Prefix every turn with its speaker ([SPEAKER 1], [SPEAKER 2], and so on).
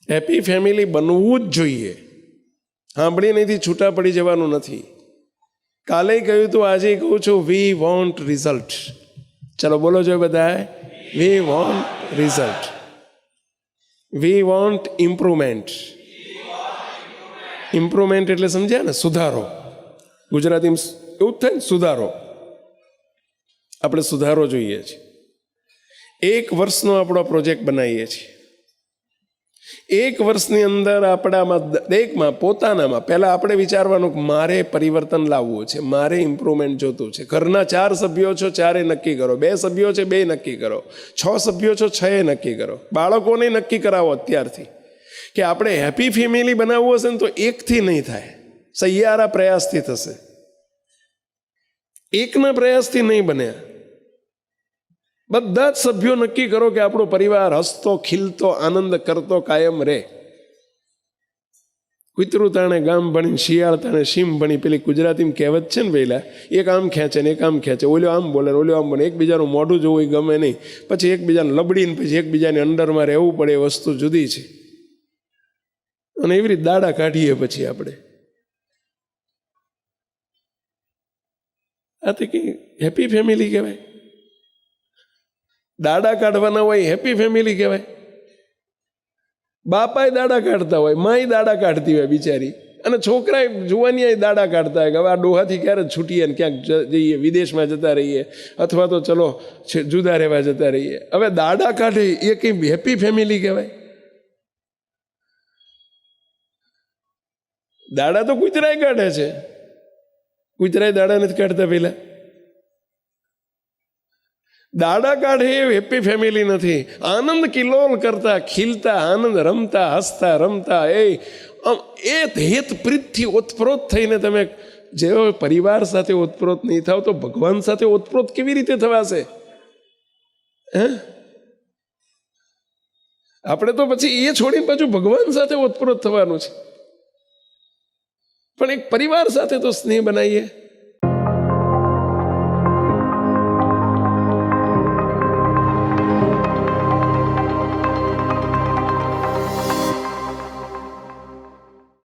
[SPEAKER 1] Happy family બનવું જ જોઈએ. સાંભળી નથી છૂટા પડી જવાનું નથી. કાલે કહ્યું તું, આજે કહું છું, વી વોન્ટ રિઝલ્ટ. ચલો બોલો જો બધા, we want result, we want improvement. Improvement એટલે સમજ્યા ને, સુધારો. ગુજરાતીમાં એવું જ થાય ને, સુધારો. આપણે સુધારો જોઈએ છીએ. 1 વર્ષનો આપણો પ્રોજેક્ટ બનાવીએ છીએ. 1 વર્ષની અંદર આપણામાં દરેકમાં પોતાનામાં પહેલાં આપણે વિચારવાનું કે મારે પરિવર્તન લાવવું છે, મારે ઇમ્પ્રુવમેન્ટ જોતું છે. ઘરના 4 સભ્યો છો, 4 નક્કી કરો. 2 સભ્યો છે, 2 નક્કી કરો. 6 સભ્યો છો, 6 નક્કી કરો. બાળકોને નક્કી કરાવો અત્યારથી કે આપણે હેપી ફેમિલી બનાવવું હશે ને તો 1થી નહીં થાય, સહિયારા પ્રયાસથી થશે. 1ના પ્રયાસથી નહીં બને. બધા જ સભ્યો નક્કી કરો કે આપણો પરિવાર હસતો ખીલતો આનંદ કરતો કાયમ રહે. કૂતરું તાણે ગામ ભણી, શિયાળ તાણે સીમ ભણી, પેલી ગુજરાતીમાં કહેવત છે ને પહેલા, એક આમ ખેંચે ને એક આમ ખેંચે, ઓલો આમ બોલે ઓલો આમ બોલે, એકબીજાનું મોઢું જોવું ગમે નહીં, પછી એકબીજાને લબડીને પછી એકબીજાની અંડરમાં રહેવું પડે, એ વસ્તુ જુદી છે. અને એવી રીતે દાડા કાઢીએ પછી આપણે. આ તો કે હેપી ફેમિલી કહેવાય? દાડા કાઢવાના હોય હેપી ફેમિલી કહેવાય? બાપાએ દાડા કાઢતા હોય, માય દાડા કાઢતી હોય બિચારી, અને છોકરાએ જુવાનીએ દાડા કાઢતા હોય કે હવે આ ડોહાથી ક્યારે છૂટીએ ને ક્યાંક જઈએ, વિદેશમાં જતા રહીએ, અથવા તો ચલો જુદા રહેવા જતા રહીએ. હવે દાડા કાઢે એ કંઈ હેપી ફેમિલી કહેવાય? દાડા તો કૂતરાય કાઢે છે. કૂતરાય દાડા નથી કાઢતા. પહેલા દાડા કાઢે એ હેપી ફેમિલી નથી. આનંદ કિલોલ કરતા ખીલતા, આનંદ રમતા હસતા રમતા, એ હેત પ્રીતથી ઓતપ્રોત થઈને તમે જેવો પરિવાર સાથે ઓતપ્રોત નહીં થાવ તો ભગવાન સાથે ઓતપ્રોત કેવી રીતે થવાશે? આપણે તો પછી એ છોડીને પાછું ભગવાન સાથે ઓતપ્રોત થવાનું છે. પણ એક પરિવાર સાથે તો સ્નેહ બનાવીએ.